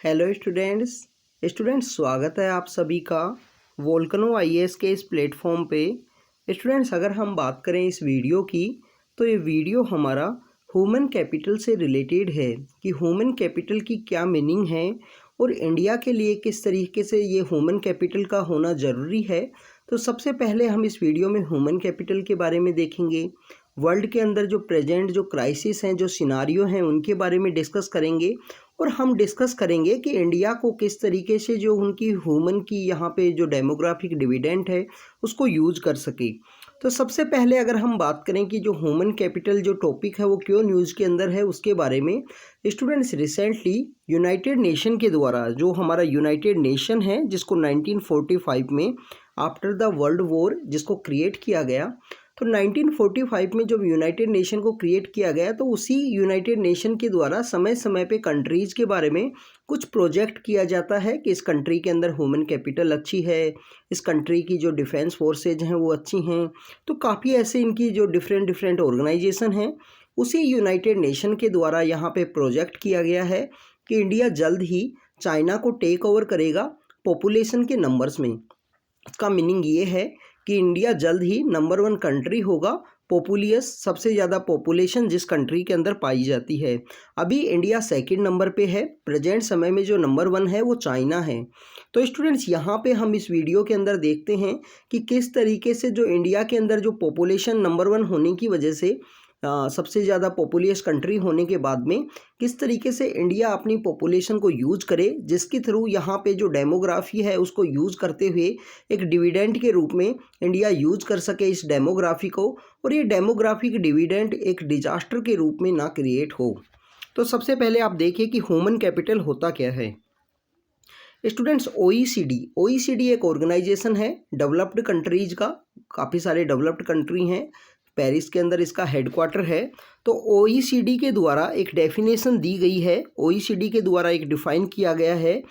Hello students स्वागत है आप सभी का वोल्केनो आईएएस के इस प्लेटफॉर्म पे। स्टूडेंट्स अगर हम बात करें इस वीडियो की तो ये वीडियो हमारा ह्यूमन कैपिटल से रिलेटेड है कि ह्यूमन कैपिटल की क्या मीनिंग है और इंडिया के लिए किस तरीके से ये ह्यूमन कैपिटल का होना ज़रूरी है। तो सबसे पहले हम इस वीडियो में ह्यूमन कैपिटल के बारे में देखेंगे, वर्ल्ड के अंदर जो प्रेजेंट जो क्राइसिस हैं, जो सिनारियो हैं, उनके बारे में डिस्कस करेंगे और हम डिस्कस करेंगे कि इंडिया को किस तरीके से जो उनकी ह्यूमन की यहाँ पे जो डेमोग्राफिक डिविडेंड है उसको यूज कर सके। तो सबसे पहले अगर हम बात करें कि जो ह्यूमन कैपिटल जो टॉपिक है वो क्यों न्यूज़ के अंदर है उसके बारे में, स्टूडेंट्स रिसेंटली यूनाइटेड नेशन के द्वारा जो हमारा यूनाइटेड नेशन है जिसको 1945 में आफ्टर द वर्ल्ड वॉर जिसको क्रिएट किया गया, तो 1945 में जब यूनाइटेड नेशन को क्रिएट किया गया तो उसी यूनाइटेड नेशन के द्वारा समय समय पे कंट्रीज़ के बारे में कुछ प्रोजेक्ट किया जाता है कि इस कंट्री के अंदर ह्यूमन कैपिटल अच्छी है, इस कंट्री की जो डिफेंस फोर्सेज हैं वो अच्छी हैं। तो काफ़ी ऐसे इनकी जो डिफरेंट ऑर्गेनाइजेशन हैं उसी यूनाइटेड नेशन के द्वारा यहाँ पे प्रोजेक्ट किया गया है कि इंडिया जल्द ही चाइना को टेक ओवर करेगा पॉपुलेशन के नंबर्स में। इसका मीनिंग ये है कि इंडिया जल्द ही नंबर 1 कंट्री होगा, पॉपुलियस सबसे ज़्यादा पॉपुलेशन जिस कंट्री के अंदर पाई जाती है। अभी इंडिया सेकंड नंबर पे है, प्रेजेंट समय में जो नंबर 1 है वो चाइना है। तो स्टूडेंट्स यहाँ पे हम इस वीडियो के अंदर देखते हैं कि किस तरीके से जो इंडिया के अंदर जो पॉपुलेशन नंबर 1 होने की वजह से सबसे ज़्यादा पॉपुलियस कंट्री होने के बाद में किस तरीके से इंडिया अपनी पॉपुलेशन को यूज करे, जिसके थ्रू यहाँ पे जो डेमोग्राफी है उसको यूज करते हुए एक डिविडेंड के रूप में इंडिया यूज कर सके इस डेमोग्राफी को, और ये डेमोग्राफिक डिविडेंड एक डिजास्टर के रूप में ना क्रिएट हो। तो सबसे पहले आप देखिए कि ह्यूमन कैपिटल होता क्या है। स्टूडेंट्स ओईसीडी एक ऑर्गेनाइजेशन है डेवलप्ड कंट्रीज का, काफ़ी सारे डेवलप्ड कंट्री हैं, पेरिस के अंदर इसका हेडक्वार्टर है। तो ओईसीडी के द्वारा एक डेफिनेशन दी गई है, ओईसीडी के द्वारा एक डिफ़ाइन किया गया है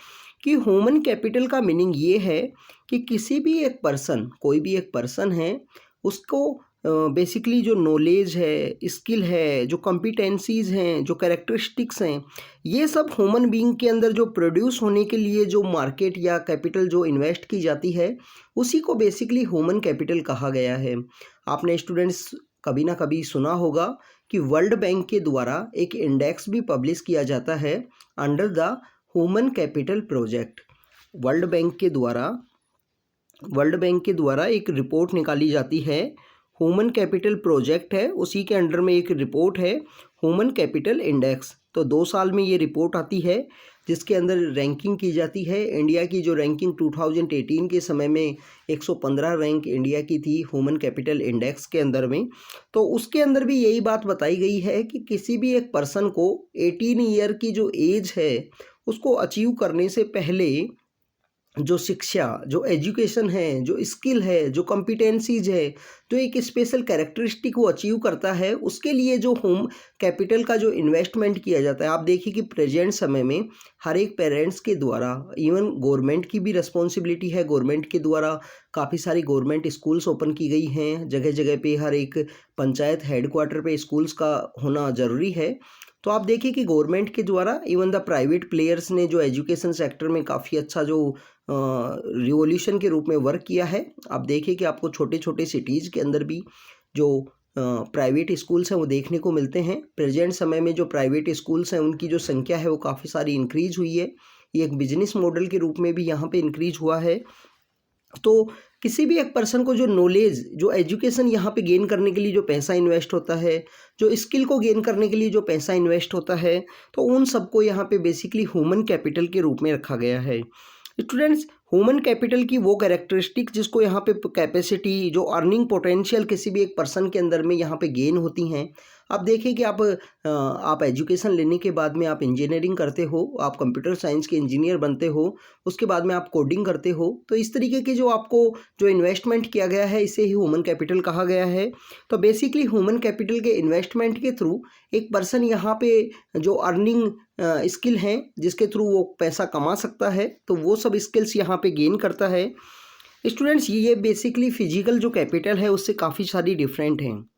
कि ह्यूमन कैपिटल का मीनिंग ये है कि किसी भी एक पर्सन, कोई भी एक पर्सन है, उसको बेसिकली जो नॉलेज है, स्किल है, जो कॉम्पिटेंसीज़ हैं, जो कैरेक्टरिस्टिक्स हैं, ये सब ह्यूमन बीइंग के अंदर जो प्रोड्यूस होने के लिए जो मार्केट या कैपिटल जो इन्वेस्ट की जाती है उसी को बेसिकली ह्यूमन कैपिटल कहा गया है। आपने स्टूडेंट्स कभी ना कभी सुना होगा कि वर्ल्ड बैंक के द्वारा एक इंडेक्स भी पब्लिश किया जाता है under the human capital project. World bank के द्वारा एक रिपोर्ट निकाली जाती है, ह्यूमन कैपिटल प्रोजेक्ट है, उसी के अंडर में एक रिपोर्ट है ह्यूमन कैपिटल इंडेक्स। तो 2 साल में ये रिपोर्ट आती है जिसके अंदर रैंकिंग की जाती है। इंडिया की जो रैंकिंग 2018 के समय में 115 रैंक इंडिया की थी ह्यूमन कैपिटल इंडेक्स के अंदर में। तो उसके अंदर भी यही बात बताई गई है कि किसी भी एक पर्सन को 18 ईयर की जो एज है उसको अचीव करने से पहले जो शिक्षा, जो एजुकेशन है, जो स्किल है, जो कॉम्पिटेंसीज है, जो एक स्पेशल कैरेक्टरिस्टिक वो अचीव करता है, उसके लिए जो होम कैपिटल का जो इन्वेस्टमेंट किया जाता है। आप देखिए कि प्रेजेंट समय में हर एक पेरेंट्स के द्वारा, इवन गवर्नमेंट की भी रिस्पॉन्सिबिलिटी है, गवर्नमेंट के द्वारा काफ़ी सारी गवर्नमेंट स्कूल्स ओपन की गई हैं, जगह जगह पे हर एक पंचायत हेडक्वार्टर पे स्कूल्स का होना ज़रूरी है। तो आप देखिए कि गवर्नमेंट के द्वारा इवन द प्राइवेट प्लेयर्स ने जो एजुकेशन सेक्टर में काफ़ी अच्छा जो रिवॉल्यूशन के रूप में वर्क किया है। आप देखिए कि आपको छोटे छोटे सिटीज़ के अंदर भी जो प्राइवेट स्कूल्स हैं वो देखने को मिलते हैं। प्रेजेंट समय में जो प्राइवेट स्कूल्स हैं उनकी जो संख्या है वो काफ़ी सारी इंक्रीज हुई है, ये एक बिजनेस मॉडल के रूप में भी यहाँ पे इंक्रीज हुआ है। तो किसी भी एक पर्सन को जो नॉलेज, जो एजुकेशन यहाँ पे गेन करने के लिए जो पैसा इन्वेस्ट होता है, जो स्किल को गेन करने के लिए जो पैसा इन्वेस्ट होता है, तो उन सबको यहाँ पे बेसिकली ह्यूमन कैपिटल के रूप में रखा गया है। स्टूडेंट्स ह्यूमन कैपिटल की वो कैरेक्टरिस्टिक जिसको यहाँ पे कैपेसिटी, जो अर्निंग पोटेंशियल किसी भी एक पर्सन के अंदर में यहाँ पे गेन होती हैं। आप देखिए कि आप एजुकेशन लेने के बाद में आप इंजीनियरिंग करते हो, आप कंप्यूटर साइंस के इंजीनियर बनते हो, उसके बाद में आप कोडिंग करते हो। तो इस तरीके के जो आपको जो इन्वेस्टमेंट किया गया है इसे ही ह्यूमन कैपिटल कहा गया है। तो बेसिकली ह्यूमन कैपिटल के इन्वेस्टमेंट के थ्रू एक पर्सन यहाँ पे जो अर्निंग स्किल हैं जिसके थ्रू वो पैसा कमा सकता है, तो वो सब स्किल्स यहाँ पे गेन करता है। स्टूडेंट्स ये बेसिकली फिजिकल जो कैपिटल है उससे काफ़ी सारी डिफरेंट हैं।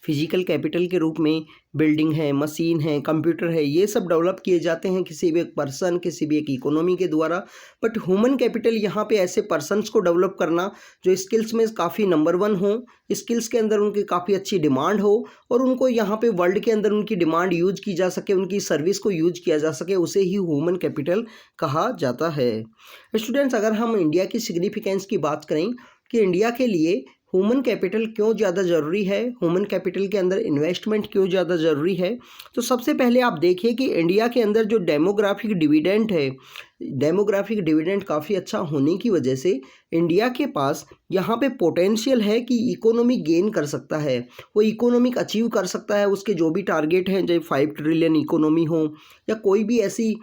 फिजिकल कैपिटल के रूप में बिल्डिंग है, मशीन है, कंप्यूटर है, ये सब डेवलप किए जाते हैं किसी भी एक पर्सन, किसी भी एक इकोनॉमी के द्वारा। बट ह्यूमन कैपिटल यहाँ पे ऐसे पर्सन्स को डेवलप करना जो स्किल्स में काफ़ी नंबर 1 हो, स्किल्स के अंदर उनकी काफ़ी अच्छी डिमांड हो और उनको यहाँ पे वर्ल्ड के अंदर उनकी डिमांड यूज की जा सके, उनकी सर्विस को यूज किया जा सके, उसे ही ह्यूमन कैपिटल कहा जाता है। स्टूडेंट्स, अगर हम इंडिया की सिग्निफिकेंस की बात करें कि इंडिया के लिए ह्यूमन कैपिटल क्यों ज़्यादा ज़रूरी है, ह्यूमन कैपिटल के अंदर इन्वेस्टमेंट क्यों ज़्यादा ज़रूरी है, तो सबसे पहले आप देखिए कि इंडिया के अंदर जो डेमोग्राफिक डिविडेंड है, डेमोग्राफिक डिविडेंड काफ़ी अच्छा होने की वजह से इंडिया के पास यहाँ पे पोटेंशियल है कि इकोनॉमी गेन कर सकता है, वो इकोनॉमिक अचीव कर सकता है, उसके जो भी टारगेट हैं, चाहे 5 ट्रिलियन इकोनॉमी हो या कोई भी ऐसी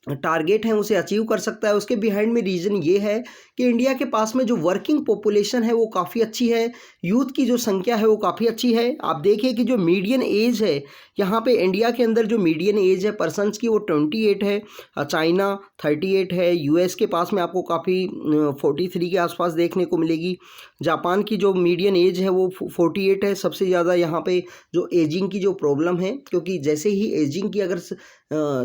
टारगेट हैं, उसे अचीव कर सकता है। उसके बिहाइंड में रीज़न ये है कि इंडिया के पास में जो वर्किंग पॉपुलेशन है वो काफ़ी अच्छी है, यूथ की जो संख्या है वो काफ़ी अच्छी है। आप देखिए कि जो मीडियन एज है यहाँ पे इंडिया के अंदर जो मीडियन एज है पर्सनस की वो 28 है, चाइना 38 है, यूएस के पास में आपको काफ़ी 43 के आसपास देखने को मिलेगी, जापान की जो मीडियन एज है वो 48 है। सबसे ज़्यादा यहाँ पे जो एजिंग की जो प्रॉब्लम है, क्योंकि जैसे ही एजिंग की अगर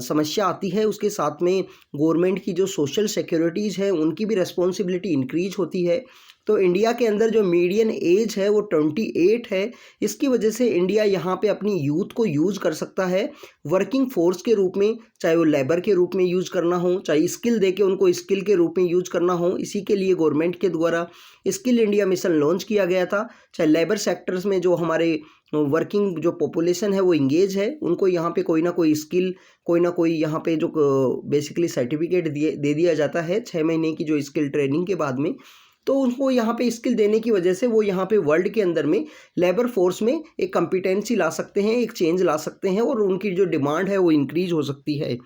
समस्या आती है उसके साथ में गवर्नमेंट की जो सोशल सिक्योरिटीज़ है उनकी भी रिस्पॉन्सिबिलिटी इंक्रीज होती है। तो इंडिया के अंदर जो मीडियन एज है वो 28 है। इसकी वजह से इंडिया यहाँ पे अपनी यूथ को यूज़ कर सकता है वर्किंग फोर्स के रूप में, चाहे वो लेबर के रूप में यूज़ करना हो, चाहे स्किल दे के उनको स्किल के रूप में यूज़ करना हो। इसी के लिए गवर्नमेंट के द्वारा स्किल इंडिया मिशन लॉन्च किया गया था। चाहे लेबर सेक्टर्स में जो हमारे वर्किंग जो पॉपुलेशन है वो इंगेज है, उनको यहाँ पे कोई ना कोई स्किल, कोई ना कोई यहाँ पे जो बेसिकली सर्टिफिकेट दे दिया जाता है 6 महीने की जो स्किल ट्रेनिंग के बाद में। तो उनको यहाँ पे स्किल देने की वजह से वो यहाँ पे वर्ल्ड के अंदर में लेबर फोर्स में एक कॉम्पिटेंसी ला सकते हैं, एक चेंज ला सकते हैं और उनकी जो डिमांड है वो इंक्रीज हो सकती है।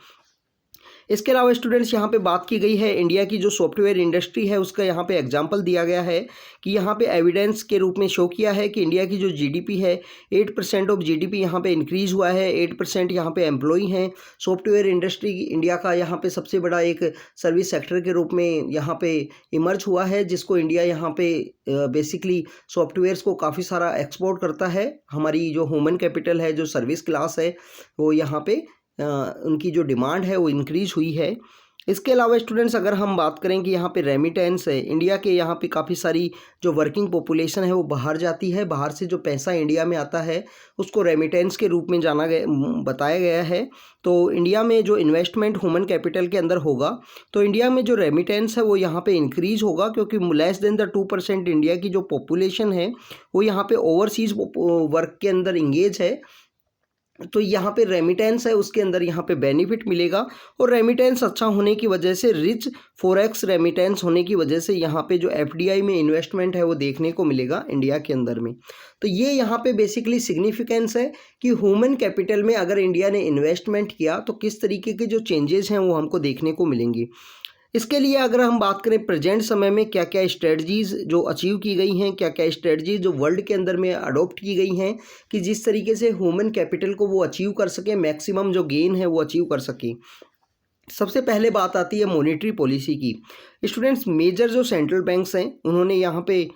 इसके अलावा स्टूडेंट्स यहाँ पे बात की गई है इंडिया की जो सॉफ्टवेयर इंडस्ट्री है उसका यहाँ पे एग्जांपल दिया गया है कि यहाँ पे एविडेंस के रूप में शो किया है कि इंडिया की जो जीडीपी है 8% ऑफ जीडीपी यहाँ पे इंक्रीज़ हुआ है, 8% यहाँ पे एम्प्लॉई हैं। सॉफ्टवेयर इंडस्ट्री इंडिया का यहाँ पे सबसे बड़ा एक सर्विस सेक्टर के रूप में यहाँ पे इमर्ज हुआ है, जिसको इंडिया यहाँ पे बेसिकली सॉफ्टवेयर्स को काफ़ी सारा एक्सपोर्ट करता है। हमारी जो ह्यूमन कैपिटल है, जो सर्विस क्लास है, वो यहाँ पे उनकी जो डिमांड है वो इंक्रीज हुई है। इसके अलावा स्टूडेंट्स अगर हम बात करें कि यहाँ पे रेमिटेंस है, इंडिया के यहाँ पे काफ़ी सारी जो वर्किंग पॉपुलेशन है वो बाहर जाती है, बाहर से जो पैसा इंडिया में आता है उसको रेमिटेंस के रूप में बताया गया है। तो इंडिया में जो इन्वेस्टमेंट ह्यूमन कैपिटल के अंदर होगा तो इंडिया में जो रेमिटेंस है वो यहाँ पे इंक्रीज होगा, क्योंकि लेस देन द 2% इंडिया की जो पॉपुलेशन है वो यहाँ पे ओवरसीज वर्क के अंदर इंगेज है। तो यहाँ पे रेमिटेंस है उसके अंदर यहाँ पे बेनिफिट मिलेगा और रेमिटेंस अच्छा होने की वजह से रिच फॉरेक्स रेमिटेंस होने की वजह से यहाँ पे जो एफडीआई में इन्वेस्टमेंट है वो देखने को मिलेगा इंडिया के अंदर में। तो ये यहाँ पे बेसिकली सिग्निफिकेंस है कि ह्यूमन कैपिटल में अगर इंडिया ने इन्वेस्टमेंट किया तो किस तरीके के जो चेंजेस हैं वो हमको देखने को मिलेंगी। इसके लिए अगर हम बात करें प्रेजेंट समय में क्या क्या स्ट्रेटजीज़ जो अचीव की गई हैं, क्या क्या स्ट्रेटजीज जो वर्ल्ड के अंदर में अडॉप्ट की गई हैं कि जिस तरीके से ह्यूमन कैपिटल को वो अचीव कर सके, मैक्सिमम जो गेन है वो अचीव कर सके। सबसे पहले बात आती है मॉनेटरी पॉलिसी की। स्टूडेंट्स, मेजर जो सेंट्रल बैंक्स हैं उन्होंने यहाँ पे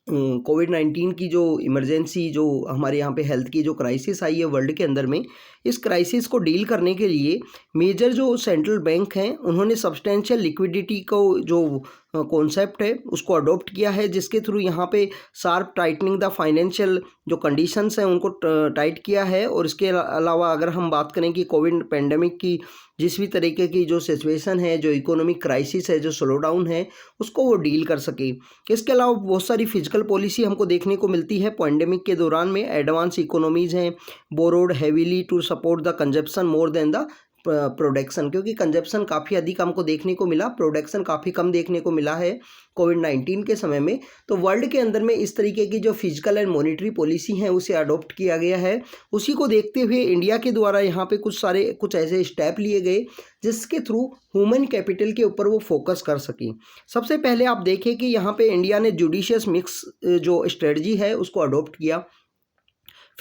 कोविड-19 की जो इमरजेंसी, जो हमारे यहाँ पे हेल्थ की जो क्राइसिस आई है वर्ल्ड के अंदर में, इस क्राइसिस को डील करने के लिए मेजर जो सेंट्रल बैंक हैं उन्होंने सब्सटेंशियल लिक्विडिटी को जो कॉन्सेप्ट है उसको अडॉप्ट किया है, जिसके थ्रू यहाँ पे शार्प टाइटनिंग द फाइनेंशियल जो कंडीशंस हैं उनको टाइट किया है। और इसके अलावा अगर हम बात करें कि कोविड पेंडेमिक की जिस भी तरीके की जो सिचुएशन है, जो इकोनॉमिक क्राइसिस है, जो स्लो डाउन है, उसको वो डील कर सके। इसके अलावा बहुत सारी फिजिकल पॉलिसी हमको देखने को मिलती है पेंडेमिक के दौरान में। एडवांस इकोनॉमीज़ हैं borrowed heavily to support the consumption more than the production, क्योंकि कंजप्शन काफ़ी अधिक हमको देखने को मिला, प्रोडक्शन काफ़ी कम देखने को मिला है कोविड-19 के समय में। तो वर्ल्ड के अंदर में इस तरीके की जो फिजिकल एंड मॉनेटरी पॉलिसी है उसे अडॉप्ट किया गया है। उसी को देखते हुए इंडिया के द्वारा यहाँ पे कुछ ऐसे स्टेप लिए गए जिसके थ्रू ह्यूमन कैपिटल के ऊपर वो फोकस कर सकें। सबसे पहले आप देखें कि यहाँ पे इंडिया ने जुडिशियस मिक्स जो स्ट्रेटजी है उसको अडॉप्ट किया।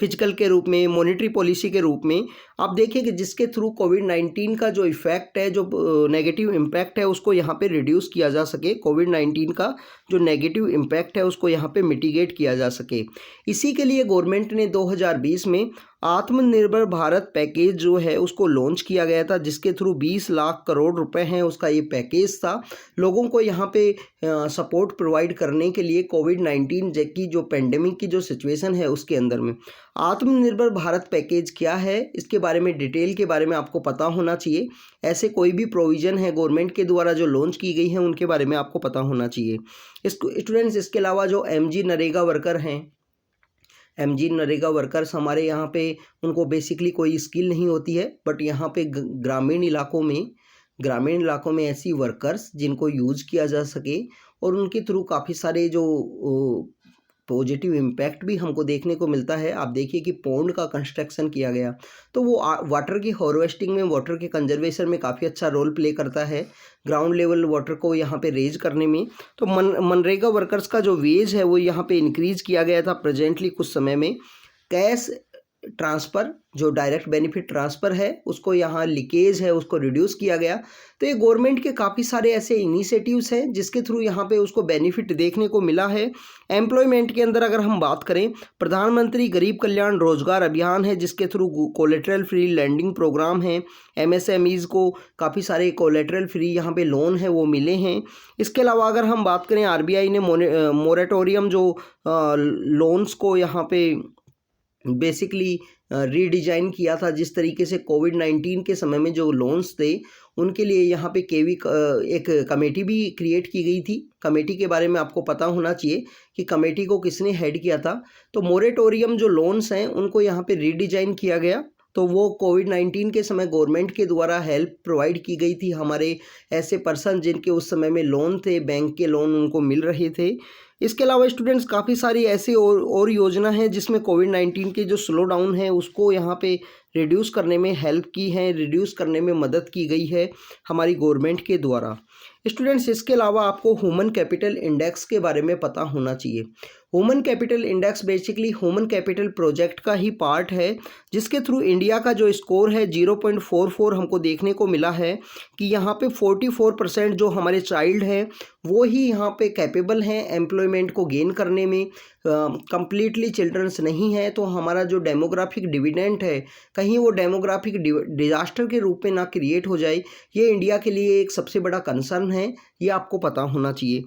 फिजिकल के रूप में, मॉनेटरी पॉलिसी के रूप में आप देखिए कि जिसके थ्रू कोविड-19 का जो इफ़ेक्ट है, जो नेगेटिव इम्पैक्ट है, उसको यहाँ पे रिड्यूस किया जा सके। कोविड-19 का जो नेगेटिव इम्पैक्ट है उसको यहाँ पे मिटिगेट किया जा सके। इसी के लिए गवर्नमेंट ने 2020 में आत्मनिर्भर भारत पैकेज जो है उसको लॉन्च किया गया था, जिसके थ्रू 20 लाख करोड़ रुपए हैं उसका ये पैकेज था। लोगों को यहाँ पे सपोर्ट प्रोवाइड करने के लिए कोविड-19 की जो पेंडेमिक की जो सिचुएशन है उसके अंदर में। आत्मनिर्भर भारत पैकेज क्या है, इसके बारे में डिटेल के बारे में आपको पता होना चाहिए। ऐसे कोई भी प्रोविज़न है गवर्नमेंट के द्वारा जो लॉन्च की गई है उनके बारे में आपको पता होना चाहिए। स्टूडेंट्स, इसके अलावा जो एमजी नरेगा वर्कर हैं, एमजी नरेगा वर्कर्स हमारे यहाँ पे उनको बेसिकली कोई स्किल नहीं होती है, बट यहाँ पे ग्रामीण इलाकों में ऐसी वर्कर्स जिनको यूज किया जा सके और उनके थ्रू काफ़ी सारे जो पॉजिटिव इम्पैक्ट भी हमको देखने को मिलता है। आप देखिए कि पॉन्ड का कंस्ट्रक्शन किया गया तो वो वाटर की हार्वेस्टिंग में, वाटर के कंजर्वेशन में काफ़ी अच्छा रोल प्ले करता है, ग्राउंड लेवल वाटर को यहाँ पे रेज करने में। तो मनरेगा वर्कर्स का जो वेज है वो यहाँ पे इंक्रीज़ किया गया था प्रेजेंटली कुछ समय में। कैश ट्रांसफ़र, जो डायरेक्ट बेनिफिट ट्रांसफ़र है उसको, यहाँ लीकेज है उसको रिड्यूस किया गया। तो ये गवर्नमेंट के काफ़ी सारे ऐसे इनिशिएटिव्स हैं जिसके थ्रू यहाँ पे उसको बेनिफिट देखने को मिला है। एम्प्लॉयमेंट के अंदर अगर हम बात करें, प्रधानमंत्री गरीब कल्याण रोजगार अभियान है जिसके through collateral free lending program है। एमएसएमईज़ को काफ़ी सारे कोलेटरल फ्री यहाँ पे लोन है वो मिले हैं। इसके अलावा अगर हम बात करें, आरबीआई ने मोरेटोरियम जो लोन्स को यहाँ पे बेसिकली रीडिज़ाइन किया था, जिस तरीके से कोविड-19 के समय में जो लोन्स थे उनके लिए यहाँ पे एक कमेटी भी क्रिएट की गई थी। कमेटी के बारे में आपको पता होना चाहिए कि कमेटी को किसने हेड किया था। तो मोरेटोरियम जो लोन्स हैं उनको यहाँ पे रीडिज़ाइन किया गया, तो वो कोविड-19 के समय गवर्नमेंट के द्वारा हेल्प प्रोवाइड की गई थी हमारे ऐसे पर्सन जिनके उस समय में लोन थे, बैंक के लोन उनको मिल रहे थे। इसके अलावा स्टूडेंट्स, काफ़ी सारी ऐसी और योजना है जिसमें कोविड-19 के जो स्लो डाउन है उसको यहाँ पे रिड्यूस करने में हेल्प की है, रिड्यूस करने में मदद की गई है हमारी गवर्नमेंट के द्वारा। स्टूडेंट्स, इसके अलावा आपको ह्यूमन कैपिटल इंडेक्स के बारे में पता होना चाहिए। Human capital index basically human capital project का ही पार्ट है, जिसके थ्रू इंडिया का जो स्कोर है 0.44 हमको देखने को मिला है कि यहाँ पे 44% जो हमारे चाइल्ड हैं वो ही यहाँ पे कैपेबल हैं एम्प्लॉयमेंट को गेन करने में। कंप्लीटली चिल्ड्रंस नहीं है, तो हमारा जो डेमोग्राफिक डिविडेंड है कहीं वो डेमोग्राफिक डिजास्टर के रूप में ना क्रिएट हो जाए, ये इंडिया के लिए एक सबसे बड़ा कंसर्न है, ये आपको पता होना चाहिए।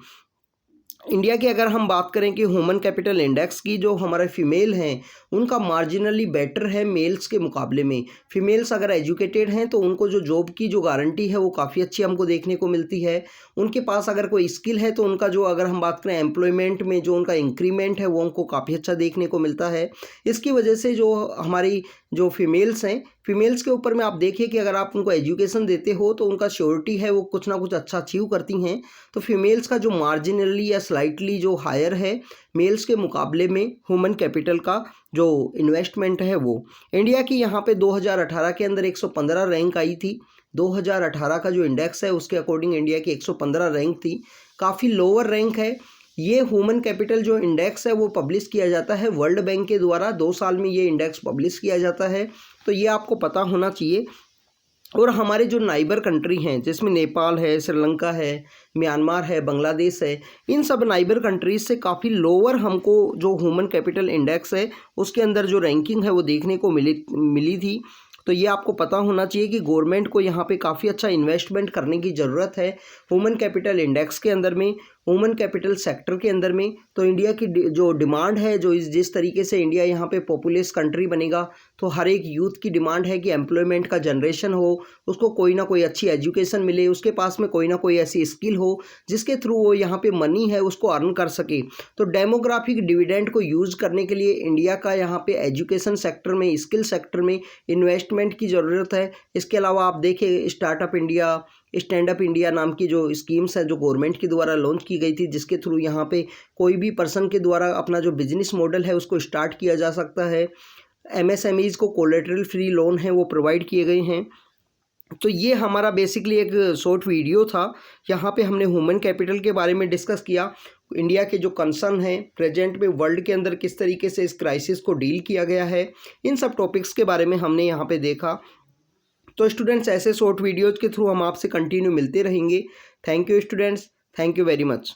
इंडिया की अगर हम बात करें कि ह्यूमन कैपिटल इंडेक्स की, जो हमारे फीमेल हैं उनका मार्जिनली बेटर है मेल्स के मुकाबले में। फीमेल्स अगर एजुकेटेड हैं तो उनको जो जॉब की जो गारंटी है वो काफ़ी अच्छी हमको देखने को मिलती है। उनके पास अगर कोई स्किल है तो उनका जो, अगर हम बात करें एम्प्लॉयमेंट में जो उनका इंक्रीमेंट है वो उनको काफ़ी अच्छा देखने को मिलता है। इसकी वजह से जो हमारी जो फीमेल्स हैं, फीमेल्स के ऊपर में आप देखिए कि अगर आप उनको एजुकेशन देते हो तो उनका श्योरिटी है वो कुछ ना कुछ अच्छा अचीव करती हैं। तो फीमेल्स का जो मार्जिनली या स्लाइटली जो हायर है मेल्स के मुकाबले में ह्यूमन कैपिटल का जो इन्वेस्टमेंट है वो, इंडिया की यहाँ पे 2018 के अंदर 115 रैंक आई थी। 2018 का जो इंडेक्स है उसके अकॉर्डिंग इंडिया की 115 रैंक थी, काफ़ी लोअर रैंक है। ये ह्यूमन कैपिटल जो इंडेक्स है वो पब्लिश किया जाता है वर्ल्ड बैंक के द्वारा, 2 साल में ये इंडेक्स पब्लिश किया जाता है, तो ये आपको पता होना चाहिए। और हमारे जो नाइबर कंट्री हैं जिसमें नेपाल है, श्रीलंका है, म्यांमार है, बांग्लादेश है, इन सब नाइबर कंट्रीज़ से काफ़ी लोअर हमको जो ह्यूमन कैपिटल इंडेक्स है उसके अंदर जो रैंकिंग है वो देखने को मिली थी। तो ये आपको पता होना चाहिए कि गवर्नमेंट को यहाँ पे काफ़ी अच्छा इन्वेस्टमेंट करने की ज़रूरत है ह्यूमन कैपिटल इंडेक्स के अंदर में, ह्यूमन कैपिटल सेक्टर के अंदर में। तो इंडिया की जो डिमांड है, जो जिस तरीके से इंडिया यहाँ पे पॉपुलस कंट्री बनेगा तो हर एक यूथ की डिमांड है कि एम्प्लॉयमेंट का जनरेशन हो, उसको कोई ना कोई अच्छी एजुकेशन मिले, उसके पास में कोई ना कोई ऐसी स्किल हो जिसके थ्रू वो यहाँ पे मनी है उसको अर्न कर सके। तो डेमोग्राफिक डिविडेंड को यूज़ करने के लिए इंडिया का यहाँ पे एजुकेशन सेक्टर में, स्किल सेक्टर में इन्वेस्टमेंट की ज़रूरत है। इसके अलावा आप देखिए startup India, stand up India नाम की जो स्कीम्स है जो गवर्नमेंट के द्वारा लॉन्च की गई थी, जिसके थ्रू यहाँ पे कोई भी पर्सन के द्वारा अपना जो बिजनेस मॉडल है उसको स्टार्ट किया जा सकता है। एमएसएमईज़ को कोलेटरल फ्री लोन है वो प्रोवाइड किए गए हैं। तो ये हमारा बेसिकली एक शॉर्ट वीडियो था, यहाँ पे हमने ह्यूमन कैपिटल के बारे में डिस्कस किया। इंडिया के जो कंसर्न है प्रेजेंट में वर्ल्ड के अंदर किस तरीके से इस क्राइसिस को डील किया गया है, इन सब टॉपिक्स के बारे में हमने यहाँ पे देखा। तो स्टूडेंट्स ऐसे शॉर्ट वीडियोज़ के थ्रू हम आपसे कंटिन्यू मिलते रहेंगे। Thank you students, thank you very much.